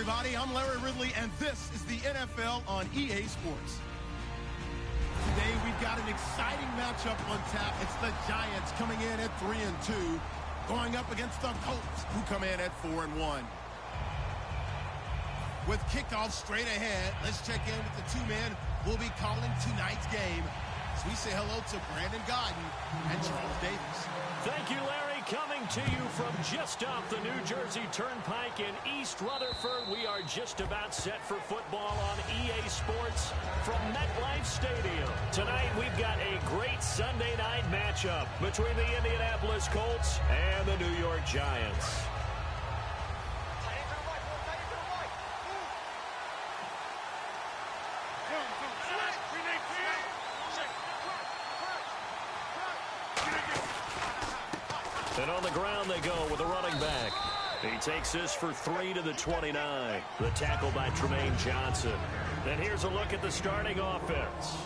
everybody. I'm Larry Ridley, and this is the NFL on EA Sports. Today, we've got an exciting matchup on tap. It's the Giants coming in at 3-2, going up against the Colts, who come in at 4-1. With kickoff straight ahead, let's check in with the two men who'll be calling tonight's game. As we say hello to Brandon Godden and Charles Davis. Thank you, Larry. Coming to you from just off the New Jersey Turnpike in East Rutherford, we are just about set for football on EA Sports from MetLife Stadium. Tonight, we've got a great Sunday night matchup between the Indianapolis Colts and the New York Giants. And on the ground they go with a running back. He takes this for 3 to the 29. The tackle by Tremaine Johnson. And here's a look at the starting offense.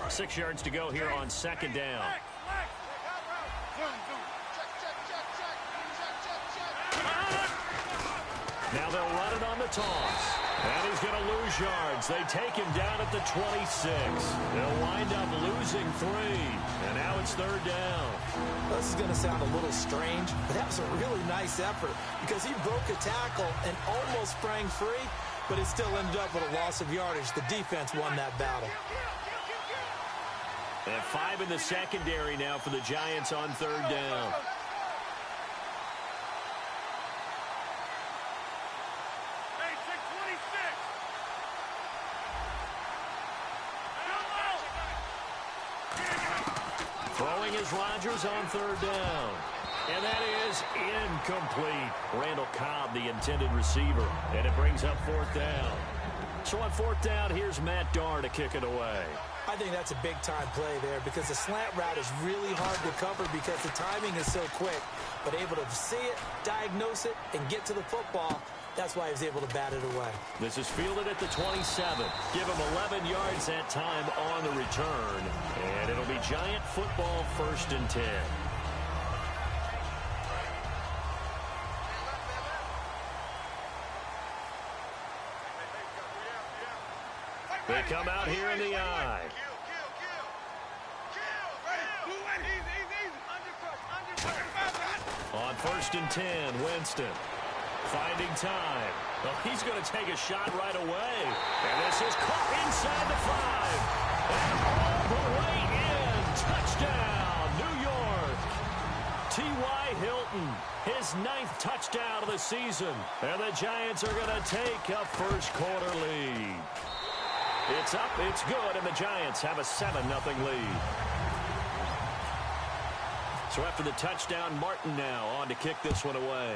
Six yards to go here on second down. Now they'll run it on the toss. And he's going to lose yards. They take him down at the 26. They'll wind up losing 3. And now it's third down. This is going to sound a little strange, but that was a really nice effort because he broke a tackle and almost sprang free, but it still ended up with a loss of yardage. The defense won that battle. And 5 in the secondary now for the Giants on third down. Throwing is Rodgers on third down. And that is incomplete. Randall Cobb, the intended receiver. And it brings up fourth down. So on fourth down, here's Matt Darr to kick it away. I think that's a big-time play there because the slant route is really hard to cover because the timing is so quick. But able to see it, diagnose it, and get to the football, that's why he was able to bat it away. This is fielded at the 27. Give him 11 yards that time on the return. And it'll be Giant football 1st and 10. They come out here in the eye. On 1st and 10, Winston. Finding time. Well, he's going to take a shot right away. And this is caught inside the 5. And all the way in. Touchdown, New York. T.Y. Hilton, his 9th touchdown of the season. And the Giants are going to take a first quarter lead. It's up, it's good, and the Giants have a 7-0 lead. So after the touchdown, Martin now on to kick this one away.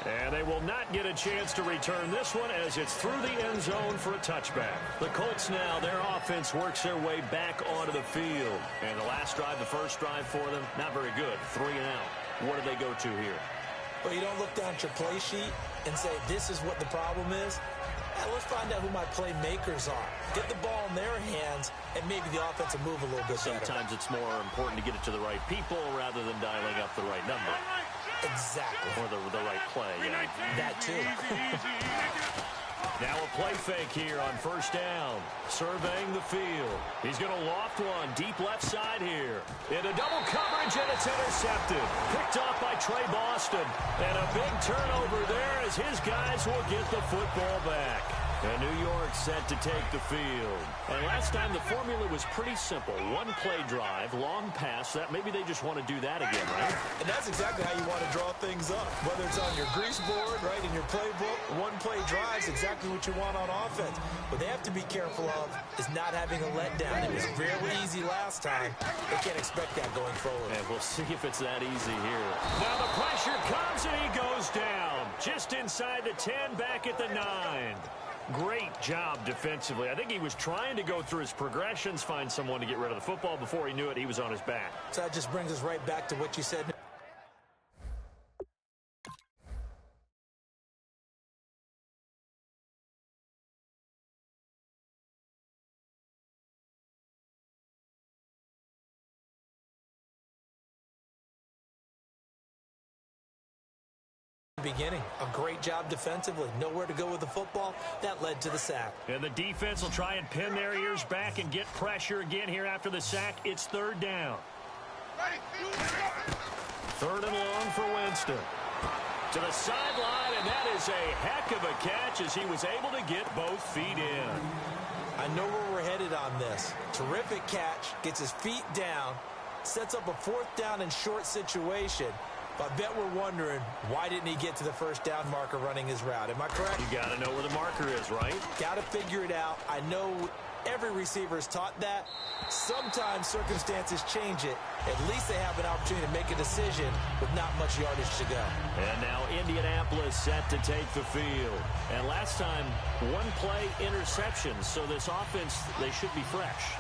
And they will not get a chance to return this one as it's through the end zone for a touchback. The Colts now, their offense works their way back onto the field. And the last drive, the first drive for them, not very good. 3 and out. What do they go to here? Well, you don't look down at your play sheet and say, this is what the problem is. Now, let's find out who my playmakers are. Get the ball in their hands, and maybe the offense will move a little bit better. Sometimes it's more important to get it to the right people rather than dialing up the right number. Exactly. Or the right play, yeah. That too. Now a play fake here on first down. Surveying the field. He's going to loft one deep left side here. Into double coverage, and it's intercepted. Picked off by Trey Boston. And a big turnover there as his guys will get the football back. And New York set to take the field. And last time the formula was pretty simple. One play drive, long pass. That maybe they just want to do that again, right? And that's exactly how you want to draw things up. Whether it's on your grease board, right, in your playbook, one play drive is exactly what you want on offense. What they have to be careful of is not having a letdown. It was really easy last time. They can't expect that going forward. And we'll see if it's that easy here. Now the pressure comes and he goes down. Just inside the 10, back at the 9. Great job defensively. I think he was trying to go through his progressions, find someone to get rid of the football. Before he knew it, he was on his back. So that just brings us right back to what you said. Beginning. A great job defensively. Nowhere to go with the football. That led to the sack. And the defense will try and pin their ears back and get pressure again here after the sack. It's third down. Third and long for Winston. To the sideline, and that is a heck of a catch as he was able to get both feet in. I know where we're headed on this. Terrific catch. Gets his feet down. Sets up a fourth down and short situation. But I bet we're wondering, why didn't he get to the first down marker running his route? Am I correct? You got to know where the marker is, right? Got to figure it out. I know every receiver is taught that. Sometimes circumstances change it. At least they have an opportunity to make a decision with not much yardage to go. And now Indianapolis set to take the field. And last time, one-play interceptions. So this offense, they should be fresh.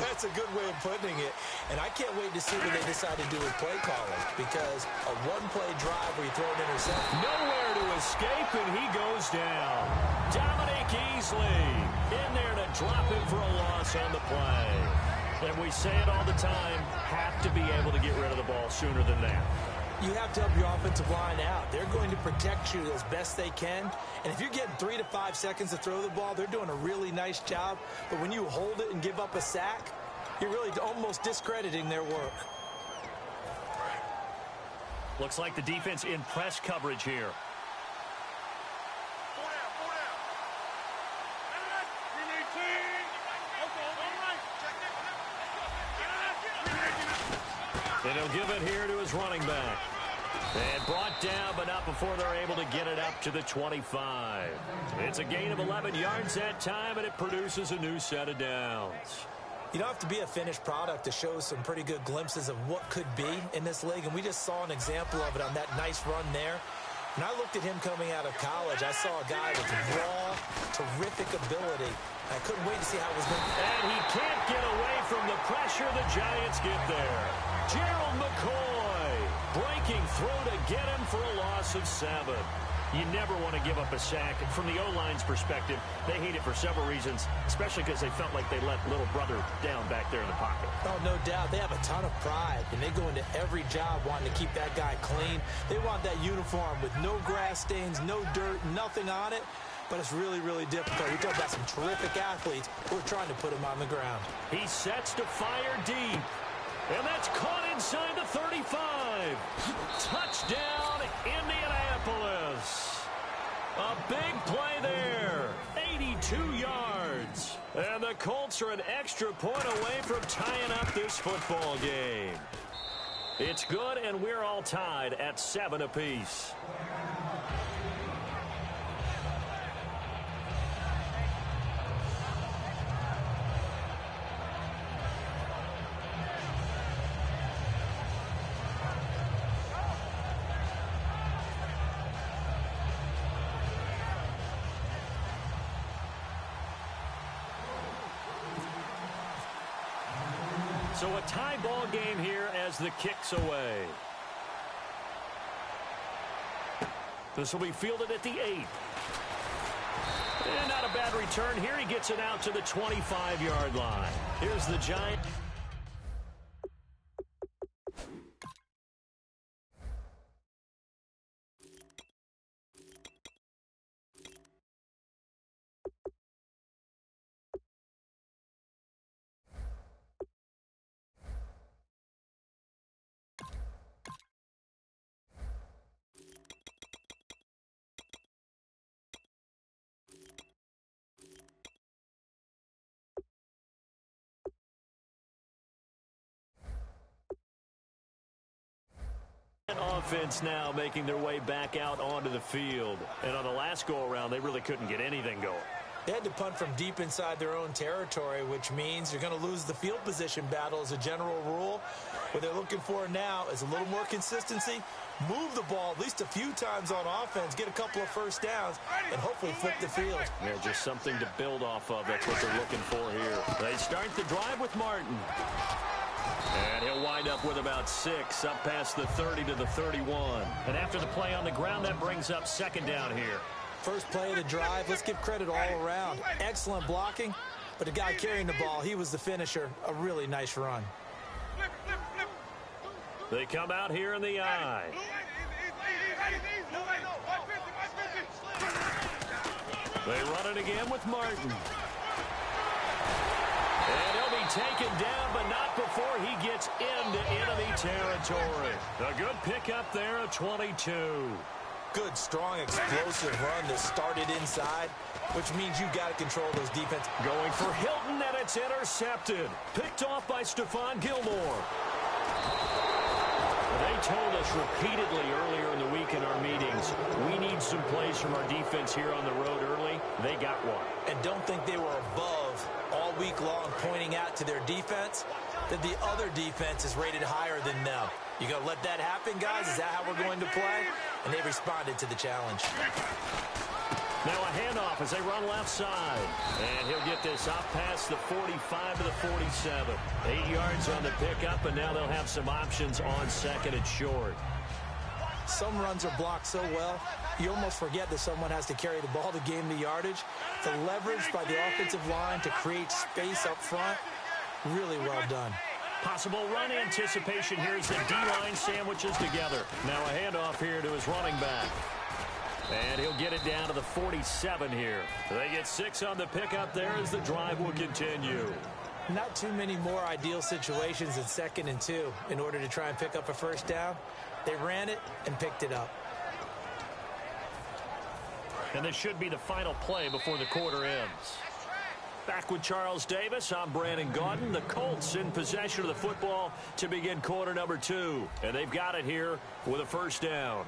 That's a good way of putting it. And I can't wait to see what they decide to do with play calling. Because a one-play drive where you throw an interception. Nowhere to escape, and he goes down. Dominic Easley in there to drop him for a loss on the play. And we say it all the time, have to be able to get rid of the ball sooner than that. You have to help your offensive line out. They're going to protect you as best they can. And if you're getting 3 to 5 seconds to throw the ball, they're doing a really nice job. But when you hold it and give up a sack, you're really almost discrediting their work. Looks like the defense in press coverage here. And he'll give it here to his running back. And brought down, but not before they're able to get it up to the 25. It's a gain of 11 yards that time, and it produces a new set of downs. You don't have to be a finished product to show some pretty good glimpses of what could be in this league, and we just saw an example of it on that nice run there. When I looked at him coming out of college, I saw a guy with raw, terrific ability. I couldn't wait to see how it was going. And he can't get away from the pressure. The Giants get there. Gerald McCoy breaking through to get him for a loss of 7. You never want to give up a sack. From the O-line's perspective, they hate it for several reasons, especially because they felt like they let little brother down back there in the pocket. Oh, no doubt. They have a ton of pride, and they go into every job wanting to keep that guy clean. They want that uniform with no grass stains, no dirt, nothing on it. But it's really, really difficult. You're talking about some terrific athletes who are trying to put him on the ground. He sets to fire deep. And that's caught inside the 35. Touchdown, Indianapolis. A big play there. 82 yards. And the Colts are an extra point away from tying up this football game. It's good, and we're all tied at 7 apiece. So a tie ball game here as the kick's away. This will be fielded at the 8. And not a bad return. Here he gets it out to the 25-yard line. Here's the Giant. Offense now making their way back out onto the field. And on the last go-around, they really couldn't get anything going. They had to punt from deep inside their own territory, which means you're going to lose the field position battle as a general rule. What they're looking for now is a little more consistency, move the ball at least a few times on offense, get a couple of first downs, and hopefully flip the field. Yeah, just something to build off of. That's what they're looking for here. They start the drive with Martin. And he'll wind up with about 6, up past the 30 to the 31. And after the play on the ground, that brings up second down here. First play of the drive, let's give credit all around. Excellent blocking, but the guy carrying the ball, he was the finisher. A really nice run. They come out here in the I. They run it again with Martin. And he'll be taken down, but not before he gets into enemy territory. A good pickup there, a 22. Good, strong, explosive run that started inside, which means you got to control those defense. Going for Hilton, and it's intercepted. Picked off by Stephon Gilmore. They told us repeatedly earlier in the week in our meetings, we need some plays from our defense here on the road early. They got one. And don't think they were above all week long pointing out to their defense that the other defense is rated higher than them. You going to let that happen, guys? Is that how we're going to play? And they responded to the challenge. Now a handoff as they run left side. And he'll get this out past the 45 to the 47. 8 yards on the pickup, and now they'll have some options on second and short. Some runs are blocked so well, you almost forget that someone has to carry the ball to gain the yardage. The leverage by the offensive line to create space up front, really well done. Possible run anticipation here as the D-line sandwiches together. Now a handoff here to his running back. And he'll get it down to the 47 here. They get 6 on the pickup there as the drive will continue. Not too many more ideal situations in 2nd and 2 in order to try and pick up a first down. They ran it and picked it up. And this should be the final play before the quarter ends. Back with Charles Davis, I'm Brandon Gaudin. The Colts in possession of the football to begin quarter number 2. And they've got it here with a first down.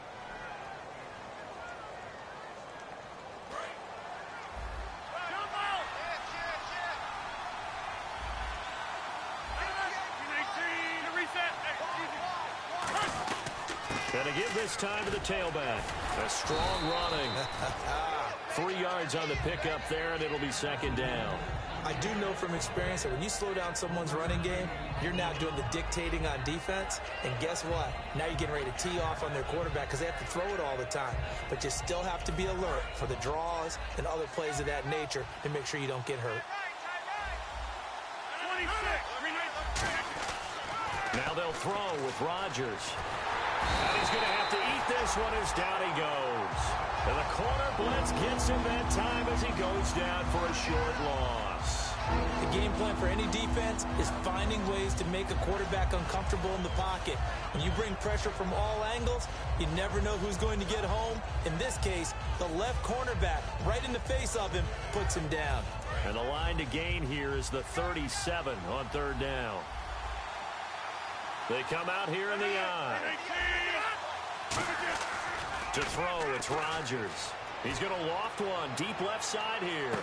And to give this time to the tailback. A strong running. 3 yards on the pickup there, and it'll be second down. I do know from experience that when you slow down someone's running game, you're now doing the dictating on defense. And guess what? Now you're getting ready to tee off on their quarterback because they have to throw it all the time. But you still have to be alert for the draws and other plays of that nature to make sure you don't get hurt. Now they'll throw with Rodgers. And he's going to have to eat this one as down he goes. And the corner blitz gets him that time as he goes down for a short loss. The game plan for any defense is finding ways to make a quarterback uncomfortable in the pocket. When you bring pressure from all angles, you never know who's going to get home. In this case, the left cornerback, right in the face of him, puts him down. And the line to gain here is the 37 on third down. They come out here in the eye. To throw, it's Rodgers. He's going to loft one deep left side here.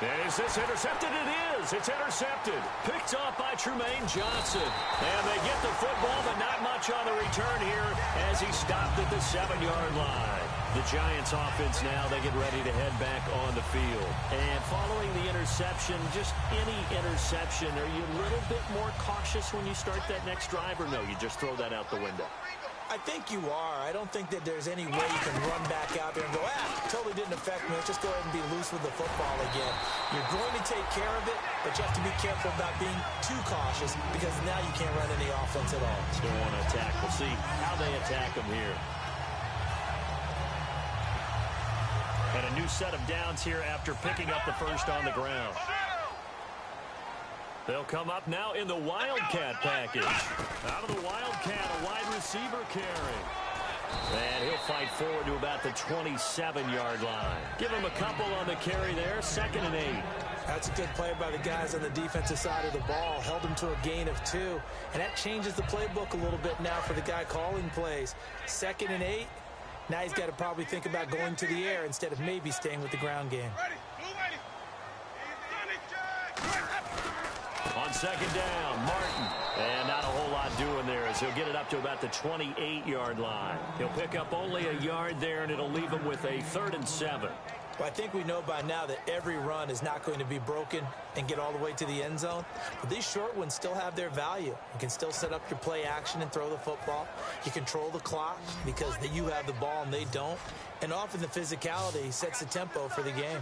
And is this intercepted? It is. It's intercepted. Picked off by Trumaine Johnson. And they get the football, but not much on the return here as he stopped at the 7-yard line. The Giants offense now, they get ready to head back on the field. And following the interception, just any interception, are you a little bit more cautious when you start that next drive, or no, you just throw that out the window? I think you are. I don't think that there's any way you can run back out there and go, totally didn't affect me. Let's just go ahead and be loose with the football again. You're going to take care of it, but you have to be careful about being too cautious because now you can't run any offense at all. Still want to attack. We'll see how they attack them here. And a new set of downs here after picking up the first on the ground. They'll come up now in the Wildcat package. Out of the Wildcat, a wide receiver carry. And he'll fight forward to about the 27-yard line. Give him a couple on the carry there, 2nd and 8. That's a good play by the guys on the defensive side of the ball. Held him to a gain of 2. And that changes the playbook a little bit now for the guy calling plays. 2nd and 8. Now he's got to probably think about going to the air instead of maybe staying with the ground game. On second down, Martin. And not a whole lot doing there as he'll get it up to about the 28-yard line. He'll pick up only a yard there, and it'll leave him with a 3rd and 7. Well, I think we know by now that every run is not going to be broken and get all the way to the end zone. But these short ones still have their value. You can still set up your play action and throw the football. You control the clock because you have the ball and they don't. And often the physicality sets the tempo for the game.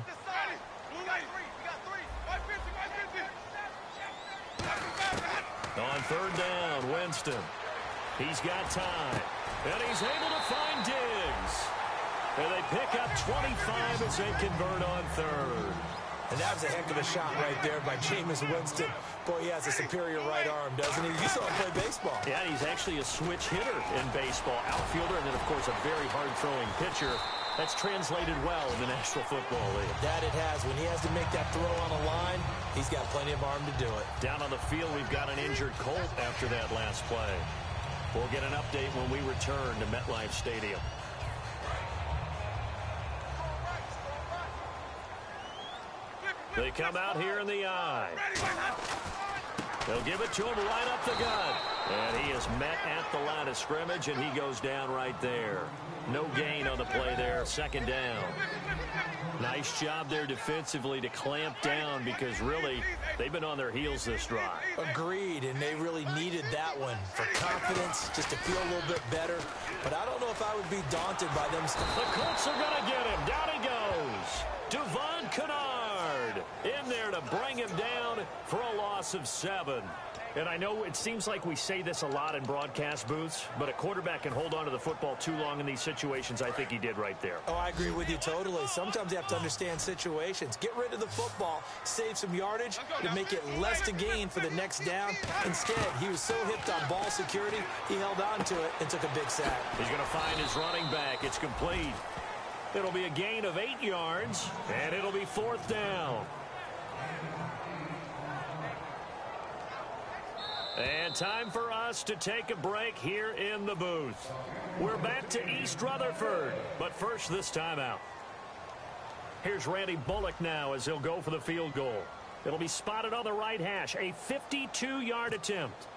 On third down, Winston. He's got time. And he's able to find Diggs. And they pick up 25 as they convert on third. And that was a heck of a shot right there by Jameis Winston. Boy, he has a superior right arm, doesn't he? You saw him play baseball. Yeah, he's actually a switch hitter in baseball. Outfielder, and then, of course, a very hard-throwing pitcher. That's translated well in the National Football League. That it has. When he has to make that throw on a line, he's got plenty of arm to do it. Down on the field, we've got an injured Colt after that last play. We'll get an update when we return to MetLife Stadium. They come out here in the eye. They'll give it to him right up the gut. And he is met at the line of scrimmage, and he goes down right there. No gain on the play there, second down. Nice job there defensively to clamp down because really they've been on their heels this drive. Agreed, and they really needed that one for confidence, just to feel a little bit better. But I don't know if I would be daunted by them. The Colts are going to get him. Down he goes. Devon Kennard in there to bring him down for a loss of 7. And I know it seems like we say this a lot in broadcast booths, but a quarterback can hold on to the football too long in these situations. I think he did right there. Oh, I agree with you totally. Sometimes you have to understand situations. Get rid of the football, save some yardage to make it less to gain for the next down. Instead, he was so hipped on ball security, he held on to it and took a big sack. He's going to find his running back. It's complete. It'll be a gain of 8 yards, and it'll be 4th down. And time for us to take a break here in the booth. We're back to East Rutherford, but first this timeout. Here's Randy Bullock now as he'll go for the field goal. It'll be spotted on the right hash, a 52-yard attempt.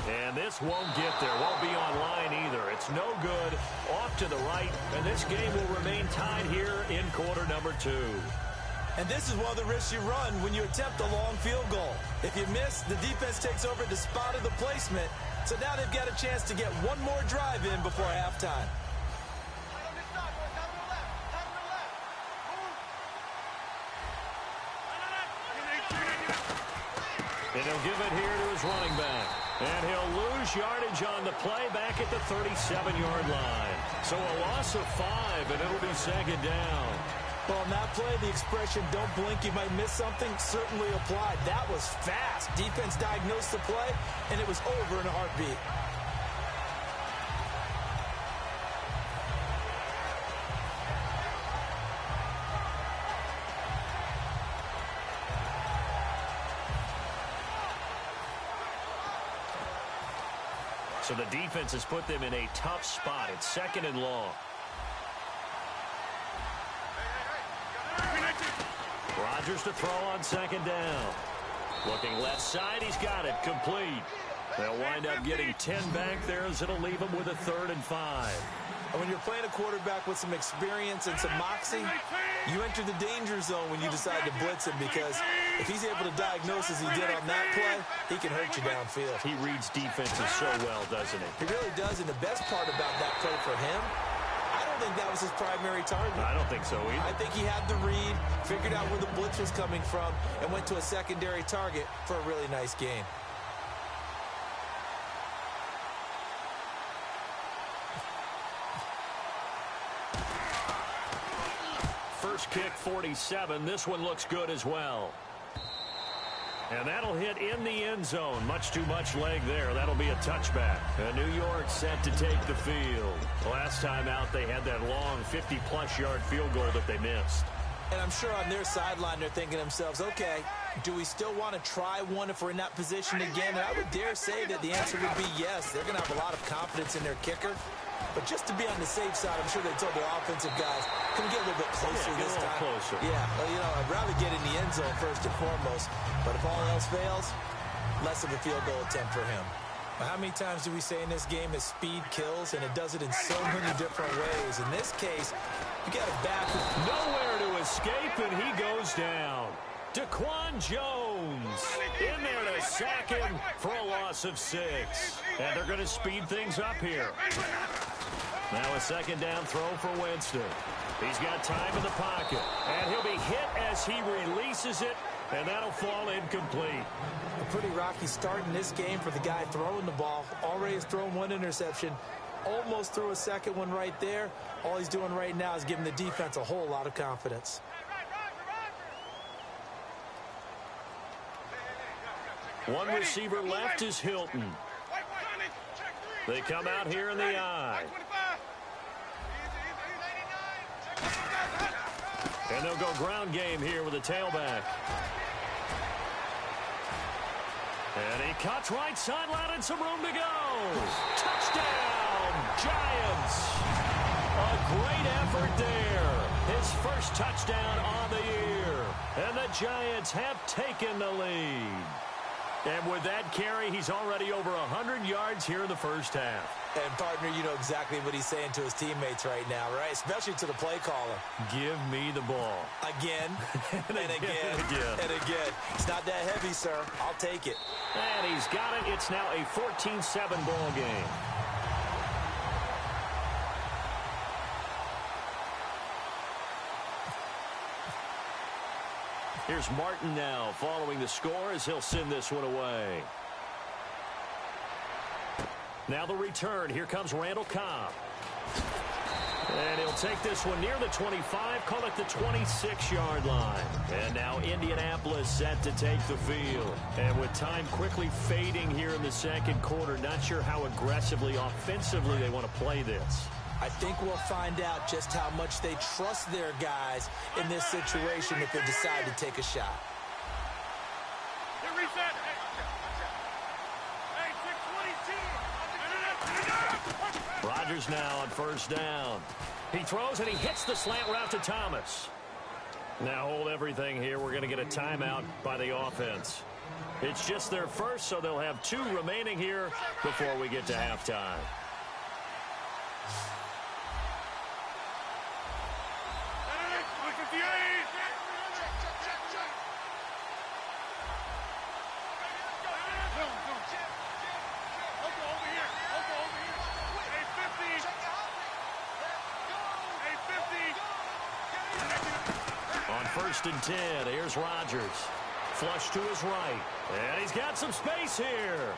And this won't get there, won't be on line either. It's no good, off to the right, and this game will remain tied here in quarter number 2. And this is one of the risks you run when you attempt a long field goal. If you miss, the defense takes over the spot of the placement. So now they've got a chance to get one more drive in before halftime. And he'll give it here to his running back. And he'll lose yardage on the play back at the 37-yard line. So a loss of 5, and it'll be second down. Well, on that play, the expression, don't blink, you might miss something, certainly applied. That was fast. Defense diagnosed the play, and it was over in a heartbeat. So the defense has put them in a tough spot. It's 2nd and long. Rodgers to throw on 2nd down. Looking left side, he's got it, complete. They'll wind up getting 10 back there as it'll leave them with a 3rd and 5. And when you're playing a quarterback with some experience and some moxie, you enter the danger zone when you decide to blitz him, because if he's able to diagnose as he did on that play, he can hurt you downfield. He reads defenses so well, doesn't he? He really does, and the best part about that play for him, I don't think that was his primary target. I don't think so either. I think he had the read, figured out where the blitz was coming from, and went to a secondary target for a really nice gain. First kick, 47. This one looks good as well. And that'll hit in the end zone. Much too much leg there. That'll be a touchback. And New York set to take the field. Last time out, they had that long 50-plus yard field goal that they missed. And I'm sure on their sideline, they're thinking to themselves, okay, do we still want to try one if we're in that position again? And I would dare say that the answer would be yes. They're going to have a lot of confidence in their kicker. But just to be on the safe side, I'm sure they told their offensive guys, can we get a little bit closer this time? Closer. Yeah, well, you know, I'd rather get in the end zone first and foremost. But if all else fails, less of a field goal attempt for him. How many times do we say in this game that speed kills, and it does it in so many different ways? In this case, you got a back. Nowhere to escape, and he goes down. Daquan Jones in there to sack him for a loss of 6. And they're going to speed things up here. Now a second down throw for Winston. He's got time in the pocket. And he'll be hit as he releases it And that'll fall incomplete. A pretty rocky start in this game for the guy throwing the ball. Already has thrown one interception. Almost threw a second one right there. All he's doing right now is giving the defense a whole lot of confidence. One receiver left is Hilton. They come out here in the I. And they'll go ground game here with a tailback. And he cuts right sideline and some room to go. Touchdown, Giants. A great effort there. His first touchdown on the year. And the Giants have taken the lead. And with that carry, he's already over 100 yards here in the first half. And, partner, you know exactly what he's saying to his teammates right now, right? Especially to the play caller. Give me the ball. Again, and again, and again. It's not that heavy, sir. I'll take it. And he's got it. It's now a 14-7 ball game. Here's Martin now following the score as he'll send this one away. Now the return. Here comes Randall Cobb. And he'll take this one near the 25, call it the 26-yard line. And now Indianapolis set to take the field. And with time quickly fading here in the second quarter, not sure how aggressively, offensively they want to play this. I think we'll find out just how much they trust their guys in this situation if they decide to take a shot. Rodgers now on first down. He throws and he hits the slant route to Thomas. Now hold everything here. We're going to get a timeout by the offense. It's just their first, so they'll have 2 remaining here before we get to halftime. First and 10. Here's Rodgers. Flush to his right. And he's got some space here.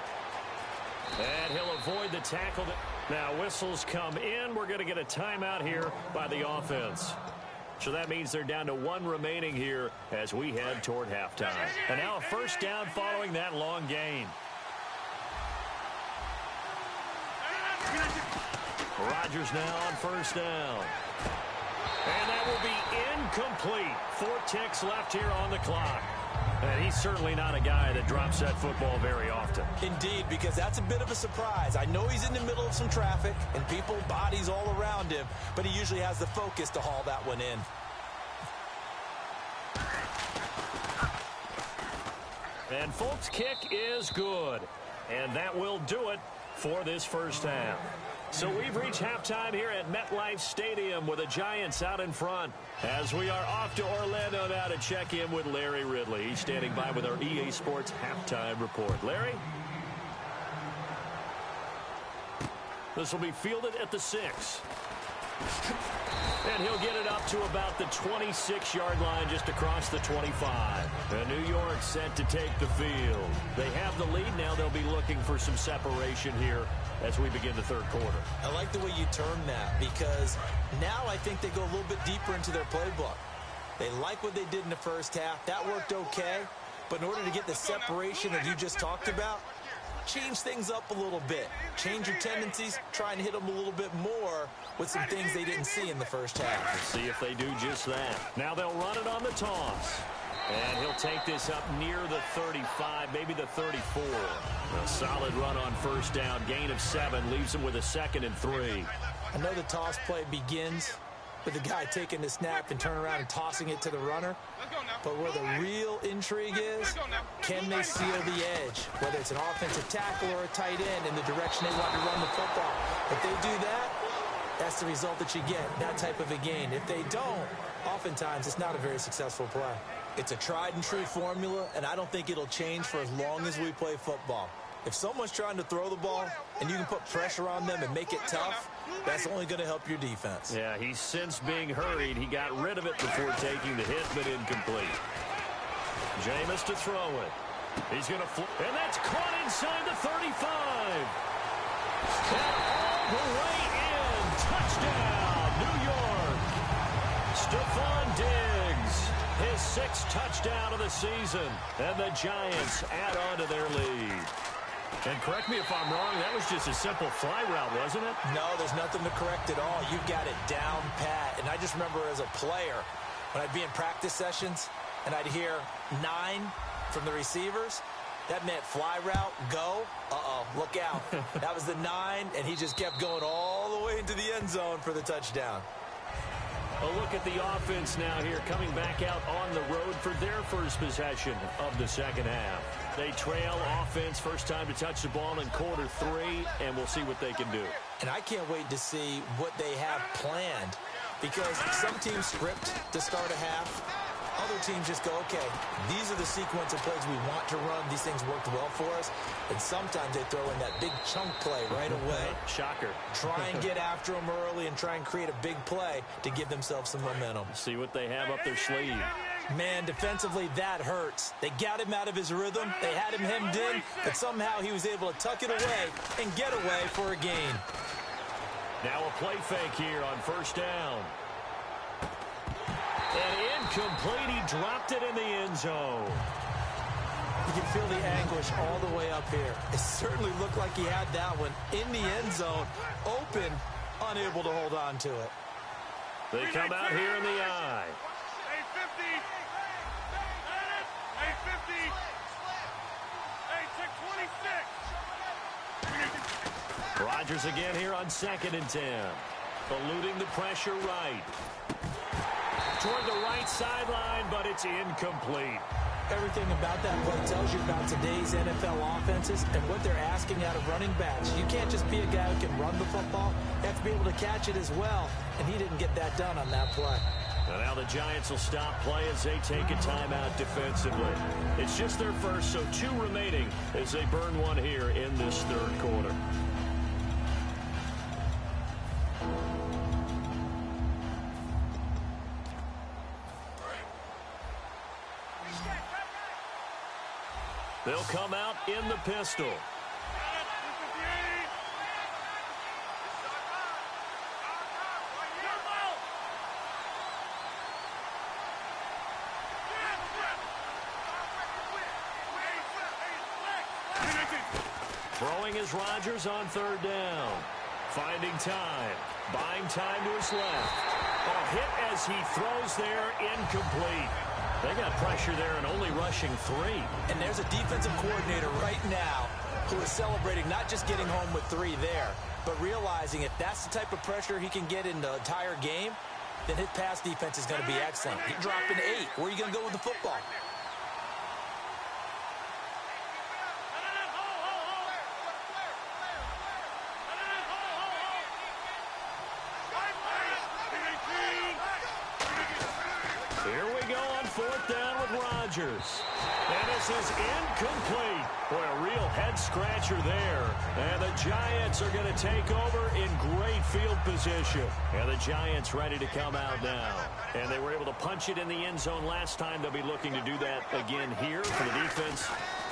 And he'll avoid the tackle. Now whistles come in. We're going to get a timeout here by the offense. So that means they're down to 1 remaining here as we head toward halftime. And now a first down following that long gain. Rodgers now on first down. And that will be incomplete. 4 ticks left here on the clock. And he's certainly not a guy that drops that football very often. Indeed, because that's a bit of a surprise. I know he's in the middle of some traffic and people, bodies all around him, but he usually has the focus to haul that one in. And Folk's kick is good. And that will do it for this first half. So we've reached halftime here at MetLife Stadium with the Giants out in front as we are off to Orlando now to check in with Larry Ridley. He's standing by with our EA Sports halftime report. Larry? This will be fielded at the 6. And he'll get it up to about the 26-yard line just across the 25. And New York set to take the field. They have the lead. Now they'll be looking for some separation here as we begin the third quarter. I like the way you term that because now I think they go a little bit deeper into their playbook. They like what they did in the first half. That worked okay. But in order to get the separation that you just talked about, change things up a little bit. Change your tendencies. Try and hit them a little bit more with some things they didn't see in the first half. Let's see if they do just that. Now they'll run it on the toss. And he'll take this up near the 35, maybe the 34. A solid run on first down. Gain of 7 leaves him with a 2nd and 3. I know the toss play begins with the guy taking the snap and turn around and tossing it to the runner. But where the real intrigue is, can they seal the edge? Whether it's an offensive tackle or a tight end in the direction they want to run the football. If they do that, that's the result that you get, that type of a gain. If they don't, oftentimes it's not a very successful play. It's a tried and true formula, and I don't think it'll change for as long as we play football. If someone's trying to throw the ball and you can put pressure on them and make it tough, that's only going to help your defense. Yeah, he's since being hurried. He got rid of it before taking the hit, but incomplete. Jameis to throw it. He's going to flip, and that's caught inside the 35. And all the way in. Touchdown, New York. Stephon Diggs, his 6th touchdown of the season. And the Giants add on to their lead. And correct me if I'm wrong, that was just a simple fly route, wasn't it? No, there's nothing to correct at all. You've got it down pat. And I just remember as a player, when I'd be in practice sessions, and I'd hear 9 from the receivers, that meant fly route, go, look out. That was the 9, and he just kept going all the way into the end zone for the touchdown. A look at the offense now here, coming back out on the road for their first possession of the second half. They trail offense, first time to touch the ball in quarter 3, and we'll see what they can do. And I can't wait to see what they have planned, because some teams script to start a half. Other teams just go, okay, these are the sequence of plays we want to run. These things worked well for us. And sometimes they throw in that big chunk play right away. Shocker. Try and get after them early and try and create a big play to give themselves some momentum. See what they have up their sleeve. Man, defensively, that hurts. They got him out of his rhythm. They had him hemmed in, but somehow he was able to tuck it away and get away for a gain. Now a play fake here on first down. And incomplete. He dropped it in the end zone. You can feel the anguish all the way up here. It certainly looked like he had that one in the end zone, open, unable to hold on to it. They come out here in the eye. Rodgers again here on 2nd and 10. Eluding the pressure right. Toward the right sideline, but it's incomplete. Everything about that play tells you about today's NFL offenses and what they're asking out of running backs. You can't just be a guy who can run the football. You have to be able to catch it as well, and he didn't get that done on that play. And now the Giants will stop play as they take a timeout defensively. It's just their first, so 2 remaining as they burn one here in this 3rd quarter. They'll come out in the pistol. Throwing is Rodgers on 3rd down. Finding time. Buying time to his left. A hit as he throws there, incomplete. They got pressure there and only rushing 3. And there's a defensive coordinator right now who is celebrating not just getting home with 3 there, but realizing if that's the type of pressure he can get in the entire game, then his pass defense is going to be excellent. He dropped an 8. Where are you going to go with the football? Here we go on 4th down with Rodgers. And this is incomplete. Boy, a real head-scratcher there. And the Giants are going to take over in great field position. And the Giants ready to come out now. And they were able to punch it in the end zone last time. They'll be looking to do that again here for the defense.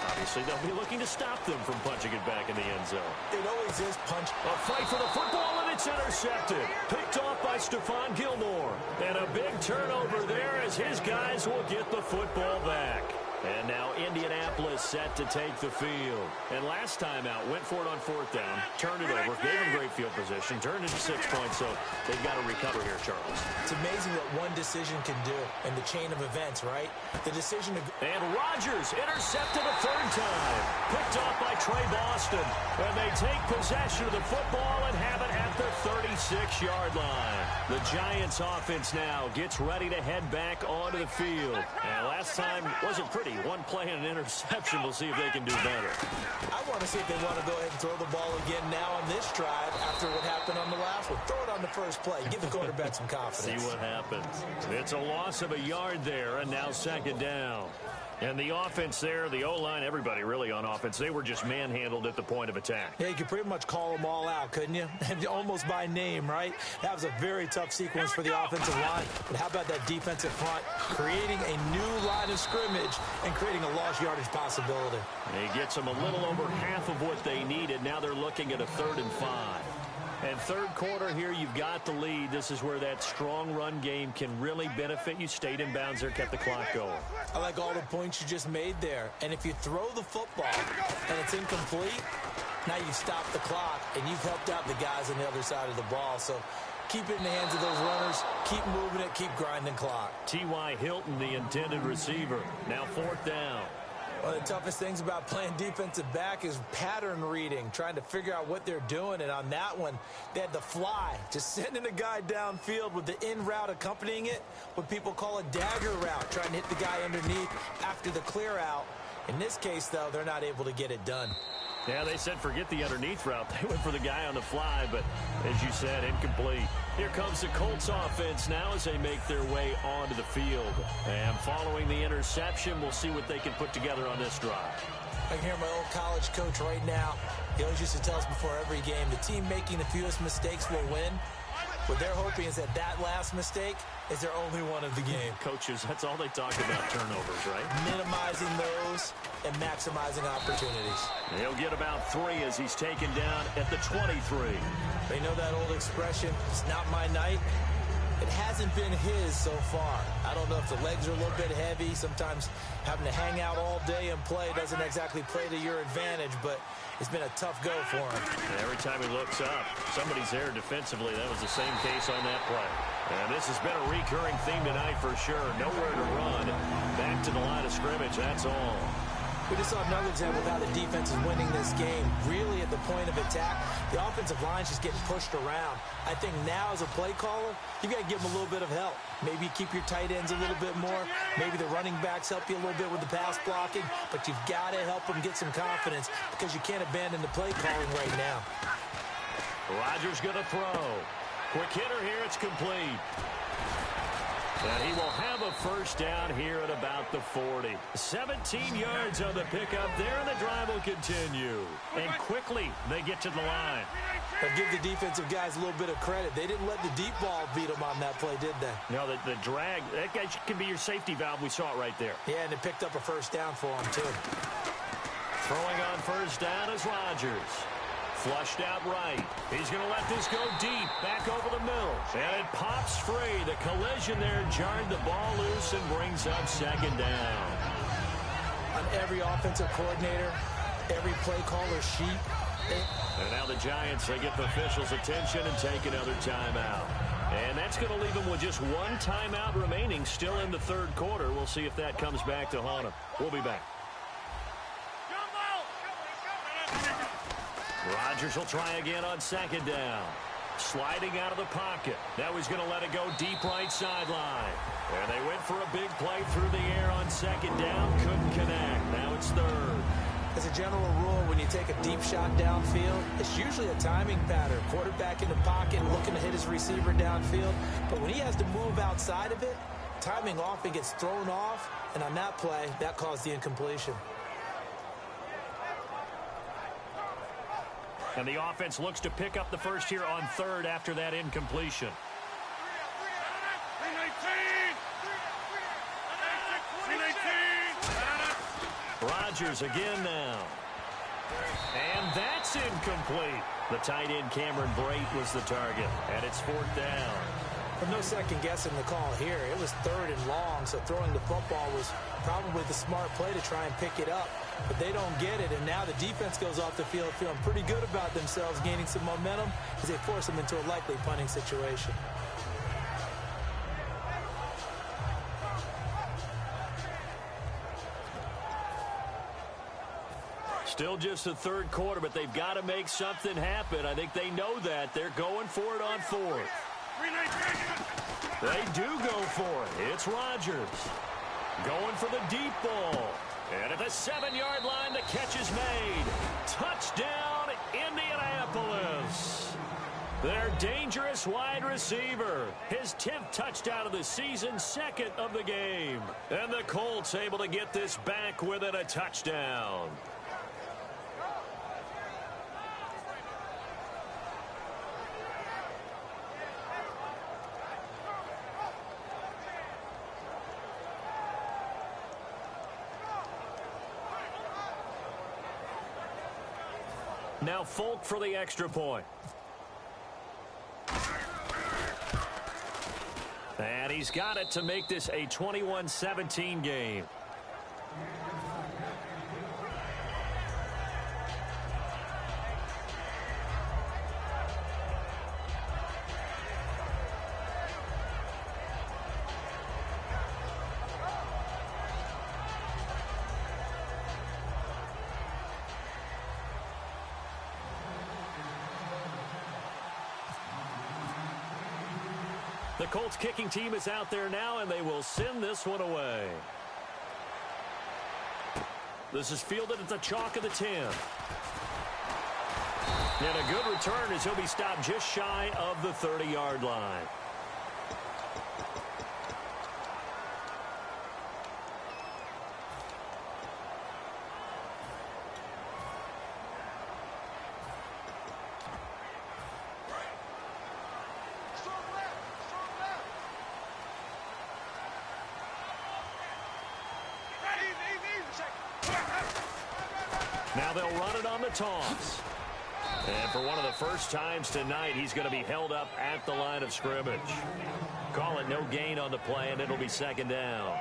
Obviously, they'll be looking to stop them from punching it back in the end zone. It always is punch. A fight for the football, and it's intercepted. Picked off by Stephon Gilmore. And a big turnover there as his guys will get the football back. And now Indianapolis set to take the field. And last time out, went for it on 4th down, turned it over, gave them great field position, turned it to 6 points, so they've got to recover here, Charles. It's amazing what one decision can do in the chain of events, right? The decision to... And Rodgers intercepted a 3rd time. Picked off by Trey Boston. And they take possession of the football and have it at the 36-yard line. The Giants offense now gets ready to head back onto the field. And last time wasn't pretty. 1 play and an interception. We'll see if they can do better. I want to see if they want to go ahead and throw the ball again now on this drive after what happened on the last one. Throw it on the first play. Give the quarterback some confidence. See what happens. It's a loss of a yard there, and now 2nd down. And the offense there, the O-line, everybody really on offense, they were just manhandled at the point of attack. Yeah, you could pretty much call them all out, couldn't you? Almost by name, right? That was a very tough sequence for the offensive line. But how about that defensive front creating a new line of scrimmage and creating a lost yardage possibility? And he gets them a little over half of what they needed. Now they're looking at a 3rd and 5. And third quarter here, you've got the lead. This is where that strong run game can really benefit you. Stayed in bounds there, kept the clock going. I like all the points you just made there. And if you throw the football and it's incomplete, now you've stopped the clock and you've helped out the guys on the other side of the ball. So keep it in the hands of those runners. Keep moving it. Keep grinding clock. T.Y. Hilton, the intended receiver. Now 4th down. One of the toughest things about playing defensive back is pattern reading, trying to figure out what they're doing. And on that one, they had the fly, just sending a guy downfield with the in route accompanying it, what people call a dagger route, trying to hit the guy underneath after the clear out. In this case, though, they're not able to get it done. Yeah, they said forget the underneath route. They went for the guy on the fly, but as you said, incomplete. Here comes the Colts offense now as they make their way onto the field. And following the interception, we'll see what they can put together on this drive. I can hear my old college coach right now. He always used to tell us before every game, the team making the fewest mistakes will win. What they're hoping is that that last mistake is their only one of the game. Coaches, that's all they talk about, turnovers, right? Minimizing those and maximizing opportunities. He'll get about 3 as he's taken down at the 23. They know that old expression, it's not my night. It hasn't been his so far. I don't know if the legs are a little bit heavy. Sometimes having to hang out all day and play doesn't exactly play to your advantage, but it's been a tough go for him. And every time he looks up, somebody's there defensively. That was the same case on that play. And this has been a recurring theme tonight for sure. Nowhere to run. Back to the line of scrimmage, that's all. We just saw another example of how the defense is winning this game. Really at the point of attack, the offensive line's just getting pushed around. I think now as a play caller, you got to give them a little bit of help. Maybe keep your tight ends a little bit more. Maybe the running backs help you a little bit with the pass blocking. But you've got to help them get some confidence because you can't abandon the play calling right now. Rodgers going to throw. Quick hitter here, it's complete. And he will have a first down here at about the 40. 17 yards on the pickup there, and the drive will continue. And quickly, they get to the line. But give the defensive guys a little bit of credit. They didn't let the deep ball beat them on that play, did they? No, the drag, that guy can be your safety valve. We saw it right there. Yeah, and it picked up a first down for them, too. Throwing on first down is Rodgers. Flushed out right. He's going to let this go deep, back over the middle. And it pops free. The collision there jarred the ball loose and brings up second down. On every offensive coordinator, every play caller sheet. And now the Giants, they get the officials' attention and take another timeout. And that's going to leave them with just one timeout remaining still in the third quarter. We'll see if that comes back to haunt them. We'll be back. Rodgers will try again on second down. Sliding out of the pocket. Now he's going to let it go deep right sideline. And they went for a big play through the air on second down. Couldn't connect. Now it's third. As a general rule, when you take a deep shot downfield, it's usually a timing pattern. Quarterback in the pocket looking to hit his receiver downfield. But when he has to move outside of it, timing off, it gets thrown off. And on that play, that caused the incompletion. And the offense looks to pick up the first here on third after that incompletion. Rodgers again now. And that's incomplete. The tight end Cameron Brate was the target. And it's fourth down. Well, no second guessing the call here. It was third and long, so throwing the football was probably the smart play to try and pick it up. But they don't get it, and now the defense goes off the field feeling pretty good about themselves, gaining some momentum as they force them into a likely punting situation. Still just the third quarter, but they've got to make something happen. I think they know that. They're going for it on fourth. They do go for it. It's Rodgers going for the deep ball. And at the 7-yard line, the catch is made. Touchdown, Indianapolis. Their dangerous wide receiver. His 10th touchdown of the season, 2nd of the game. And the Colts able to get this back within a touchdown. Now Folk for the extra point. And he's got it to make this a 21-17 game. The Colts kicking team is out there now, and they will send this one away. This is fielded at the chalk of the 10. And a good return as he'll be stopped just shy of the 30-yard line. Now they'll run it on the toss. And for one of the first times tonight, he's going to be held up at the line of scrimmage. Call it no gain on the play, and it'll be 2nd down.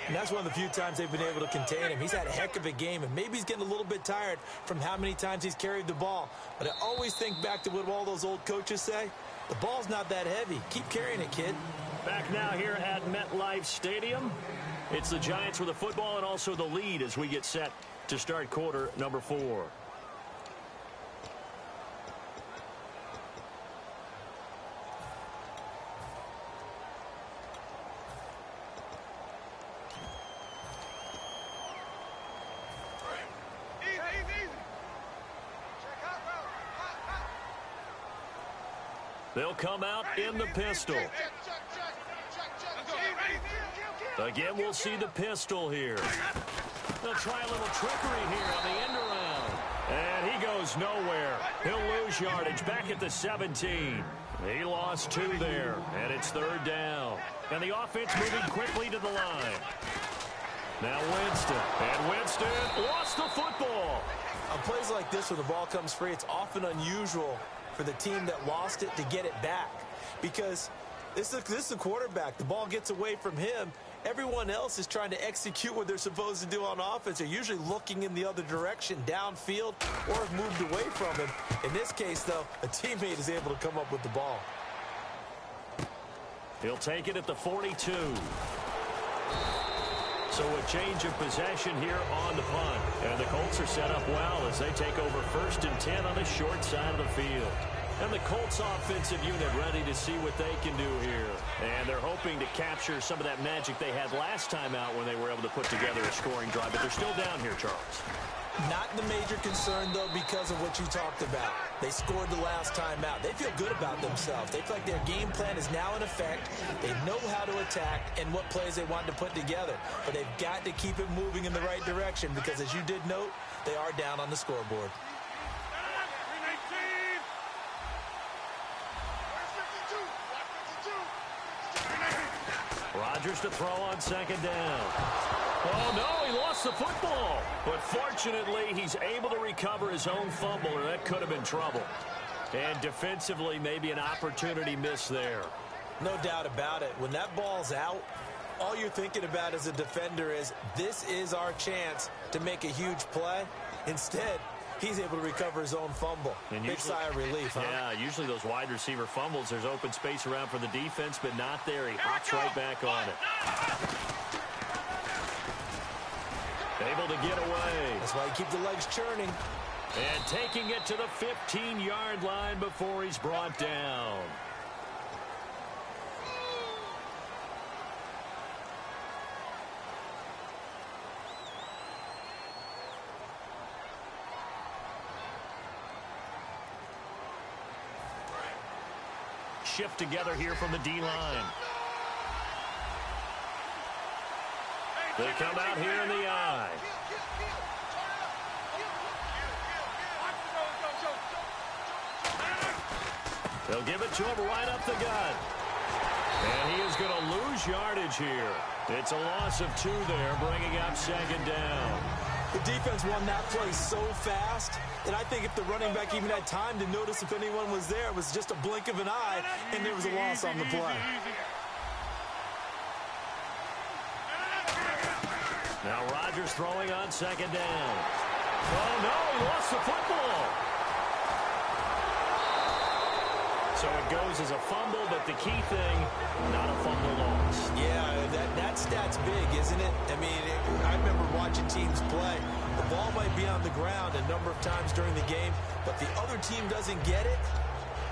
And that's one of the few times they've been able to contain him. He's had a heck of a game, and maybe he's getting a little bit tired from how many times he's carried the ball. But I always think back to what all those old coaches say. The ball's not that heavy. Keep carrying it, kid. Back now here at MetLife Stadium. It's the Giants with the football and also the lead as we get set to start quarter number 4. They'll come out in the pistol. Again, we'll see the pistol here. They'll try a little trickery here on the end around. And he goes nowhere. He'll lose yardage back at the 17. He lost 2 there, and it's 3rd down. And the offense moving quickly to the line. Now Winston. And Winston lost the football. On plays like this where the ball comes free, it's often unusual for the team that lost it to get it back. Because this is the quarterback. The ball gets away from him. Everyone else is trying to execute what they're supposed to do on offense. They're usually looking in the other direction, downfield, or have moved away from him. In this case, though, a teammate is able to come up with the ball. He'll take it at the 42. So a change of possession here on the punt. And the Colts are set up well as they take over 1st and 10 on the short side of the field. And the Colts offensive unit ready to see what they can do here. And they're hoping to capture some of that magic they had last time out when they were able to put together a scoring drive. But they're still down here, Charles. Not the major concern, though, because of what you talked about. They scored the last time out. They feel good about themselves. They feel like their game plan is now in effect. They know how to attack and what plays they want to put together. But they've got to keep it moving in the right direction because, as you did note, they are down on the scoreboard. Rodgers to throw on 2nd down. Oh, no, he lost the football. But fortunately, he's able to recover his own fumble, or that could have been trouble. And defensively, maybe an opportunity missed there. No doubt about it. When that ball's out, all you're thinking about as a defender is, this is our chance to make a huge play. Instead, he's able to recover his own fumble. And big sigh of relief, huh? Yeah, usually those wide receiver fumbles, there's open space around for the defense, but not there. He hops right back on it. Able to get away. That's why you keep the legs churning. And taking it to the 15-yard line before he's brought down. shift together here from the D-line. They come out here in the eye. They'll give it to him right up the gut. And he is going to lose yardage here. It's a loss of 2 there, bringing up second down. The defense won that play so fast that I think if the running back even had time to notice if anyone was there, it was just a blink of an eye, and there was a loss on the play. Now Rodgers throwing on second down. Oh, no, he lost the football. So it goes as a fumble, but the key thing, not a fumble loss. Yeah, that stat's big, isn't it? I mean, I remember watching teams play. The ball might be on the ground a number of times during the game, but the other team doesn't get it.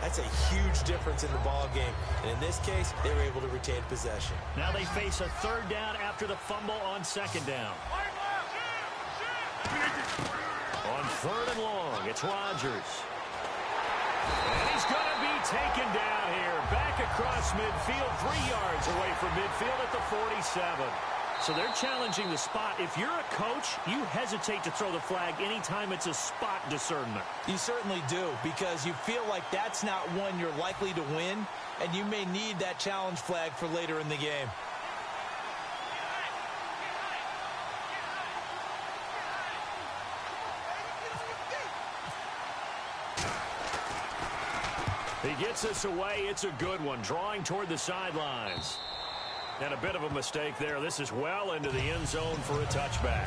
That's a huge difference in the ball game. And in this case, they were able to retain possession. Now they face a third down after the fumble on second down. On third and long, it's Rodgers. And he's going to be taken down here. Back across midfield, 3 yards away from midfield at the 47. So they're challenging the spot. If you're a coach, you hesitate to throw the flag anytime it's a spot discernment. You certainly do, because you feel like that's not one you're likely to win, and you may need that challenge flag for later in the game. He gets this away. It's a good one, drawing toward the sidelines. And a bit of a mistake there. This is well into the end zone for a touchback.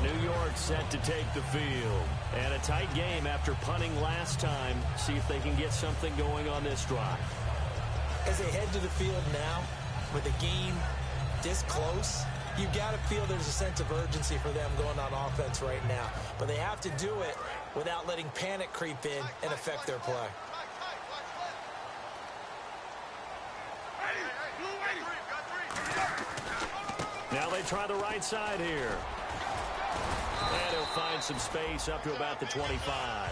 New York set to take the field. And a tight game after punting last time. See if they can get something going on this drive. As they head to the field now, with the game this close, you've got to feel there's a sense of urgency for them going on offense right now. But they have to do it without letting panic creep in and affect their play. Now they try the right side here. And he'll find some space up to about the 25.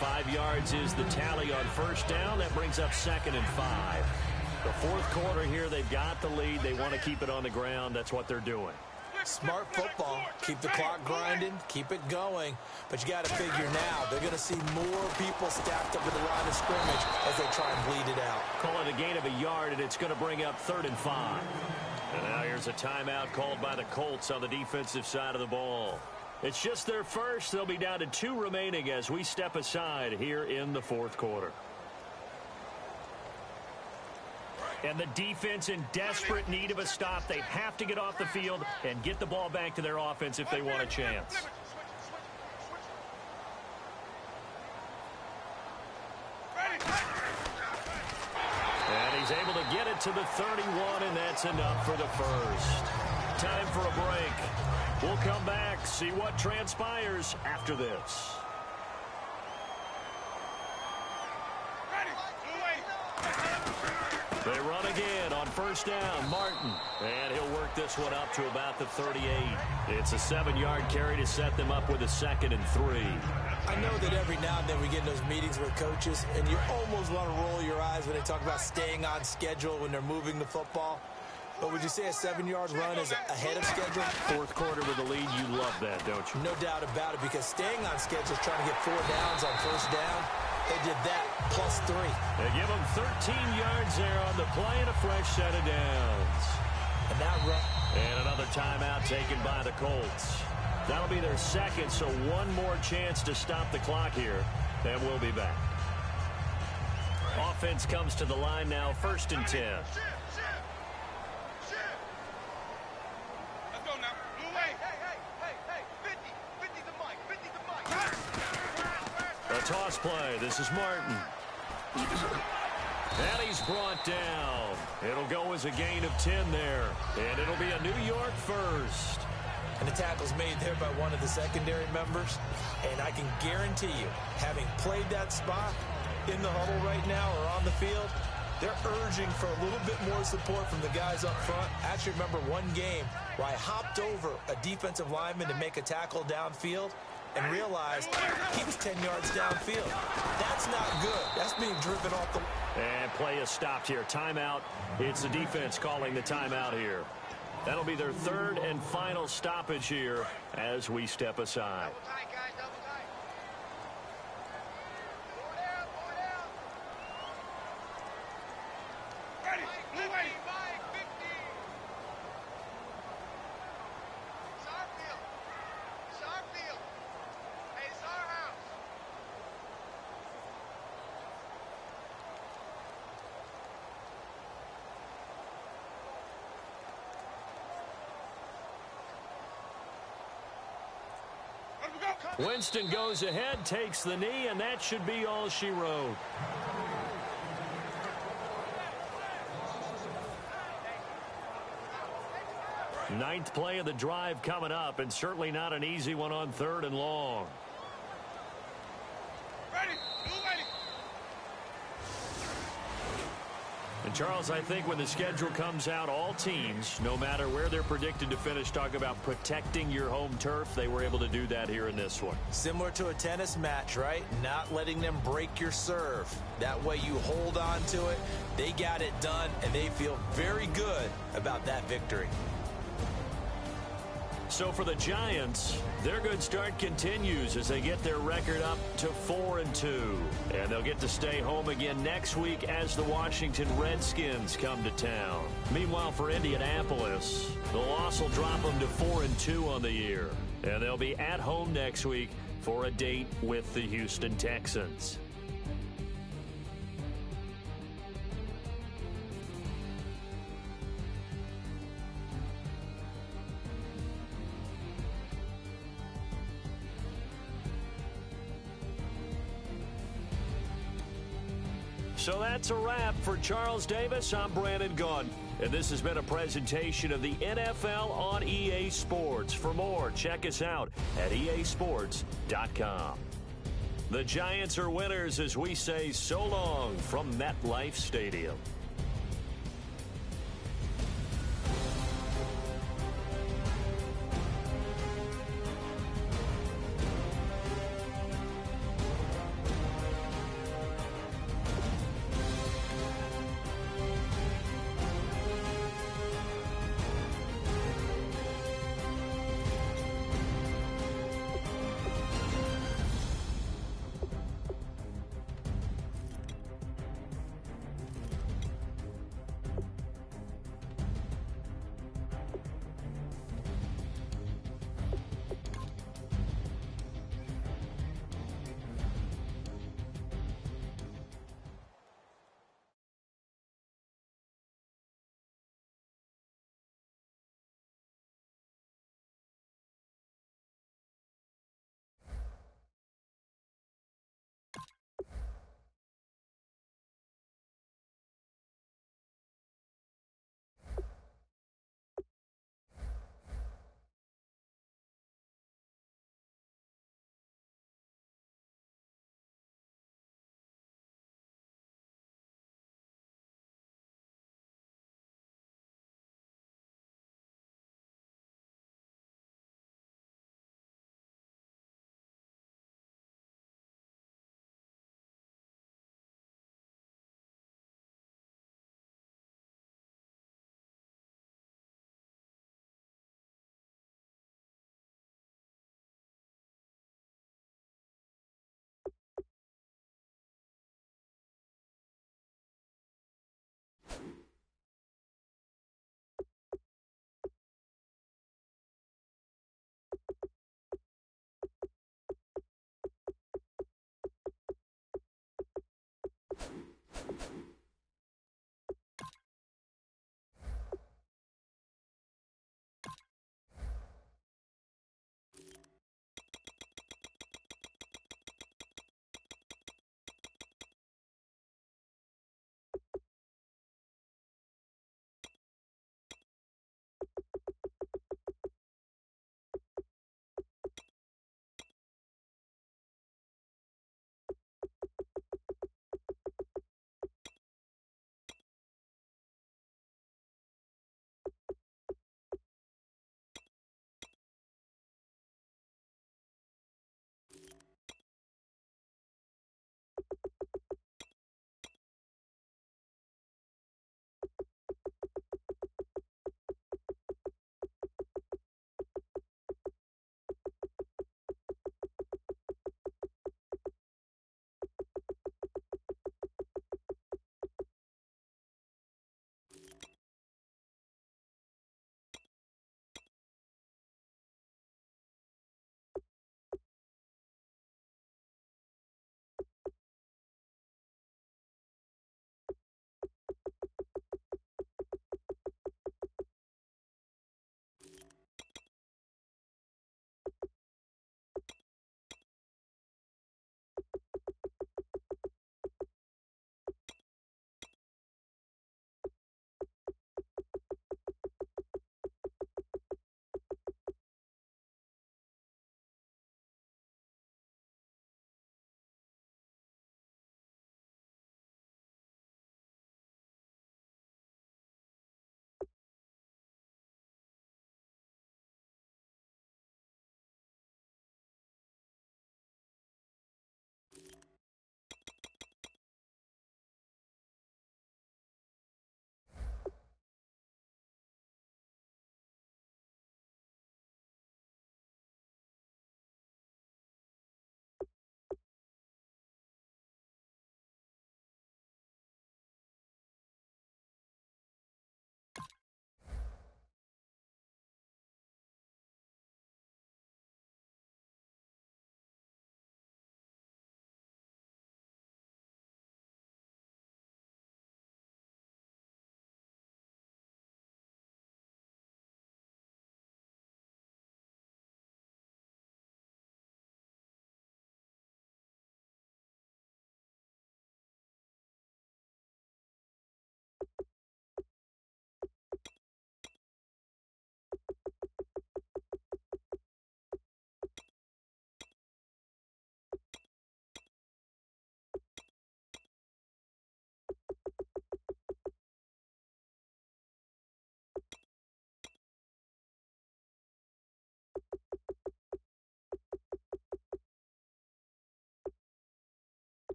5 yards is the tally on first down. That brings up second and 5. The fourth quarter here, they've got the lead. They want to keep it on the ground. That's what they're doing. Smart football. Keep the clock grinding. Keep it going. But you got to figure now, they're going to see more people stacked up at the line of scrimmage as they try and bleed it out. Call it a gain of a yard, and it's going to bring up third and 5. And now here's a timeout called by the Colts on the defensive side of the ball. It's just their first. They'll be down to 2 remaining as we step aside here in the fourth quarter. And the defense in desperate need of a stop. They have to get off the field and get the ball back to their offense if they want a chance. And he's able to get it to the 31, and that's enough for the first. Time for a break. We'll come back, see what transpires after this. They run again on first down. Martin. And he'll work this one up to about the 38. It's a 7-yard carry to set them up with a 2nd and 3. I know that every now and then we get in those meetings with coaches, and you almost want to roll your eyes when they talk about staying on schedule when they're moving the football. But would you say a 7-yard run is ahead of schedule? Fourth quarter with the lead, you love that, don't you? No doubt about it, because staying on schedule is trying to get 4 downs on first down. They did that plus 3. They give them 13 yards there on the play and a fresh set of downs. And that run. And another timeout taken by the Colts. That'll be their second, so one more chance to stop the clock here, and we'll be back. Offense comes to the line now, 1st and 10. A toss play. This is Martin. And he's brought down. It'll go as a gain of 10 there. And it'll be a New York first. And the tackle's made there by one of the secondary members. And I can guarantee you, having played that spot in the huddle right now or on the field, they're urging for a little bit more support from the guys up front. I actually remember one game where I hopped over a defensive lineman to make a tackle downfield, and realized he was 10 yards downfield. That's not good. That's being driven off the... And play is stopped here. Timeout. It's the defense calling the timeout here. That'll be their third and final stoppage here as we step aside. Winston goes ahead, takes the knee, and that should be all she wrote. Ninth play of the drive coming up, and certainly not an easy one on 3rd and long. And Charles, I think when the schedule comes out, all teams, no matter where they're predicted to finish, talk about protecting your home turf. They were able to do that here in this one. Similar to a tennis match, right? Not letting them break your serve. That way you hold on to it. They got it done, and they feel very good about that victory. So for the Giants, their good start continues as they get their record up to 4-2. And they'll get to stay home again next week as the Washington Redskins come to town. Meanwhile, for Indianapolis, the loss will drop them to 4-2 on the year. And they'll be at home next week for a date with the Houston Texans. So that's a wrap for Charles Davis. I'm Brandon Gaudin, and this has been a presentation of the NFL on EA Sports. For more, check us out at easports.com. The Giants are winners as we say so long from MetLife Stadium.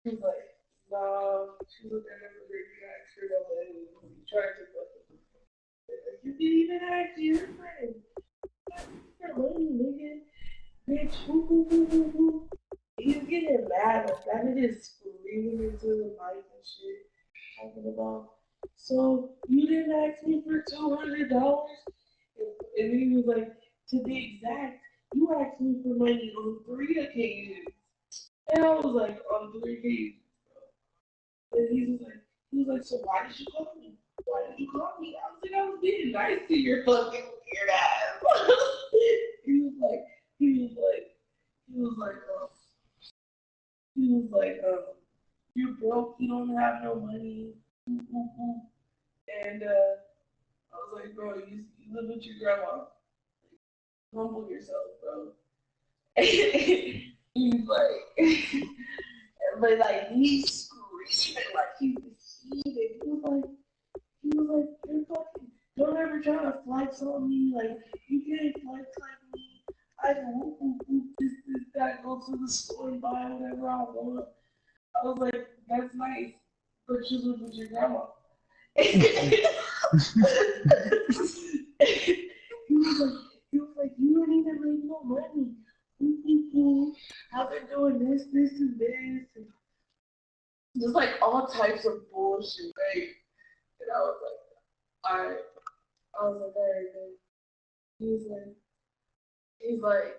He's like, no. She's like, I never heard you ask for no money. He's trying to like, you didn't even ask your friend. For money, nigga. Bitch, who. He's getting mad. Like, that nigga is screaming into the mic and shit. Talking about, so you didn't ask me for $200? And then he was like, to be exact, you asked me for money on 3 occasions. And I was like, on 3 occasions. And he was like, so why did you call me? Why did you call me? I was like, I was being nice to your fucking weird ass. he was like, he was like, he was like, he was like, you're broke, you don't have no money. And I was like, bro, you live with your grandma. Humble yourself, bro. He's like, but like he's screaming like he's heated. He was like, you're fucking. Don't ever try to flex on me. Like you can't flex like me. I can whoop this that. Go to the store and buy whatever I want. I was like, that's nice, but you live with your grandma. he was like, you don't even make no money. I've been doing this, and this, and just like all types of bullshit, right? And I was like, alright. I was like, alright, man. He's like,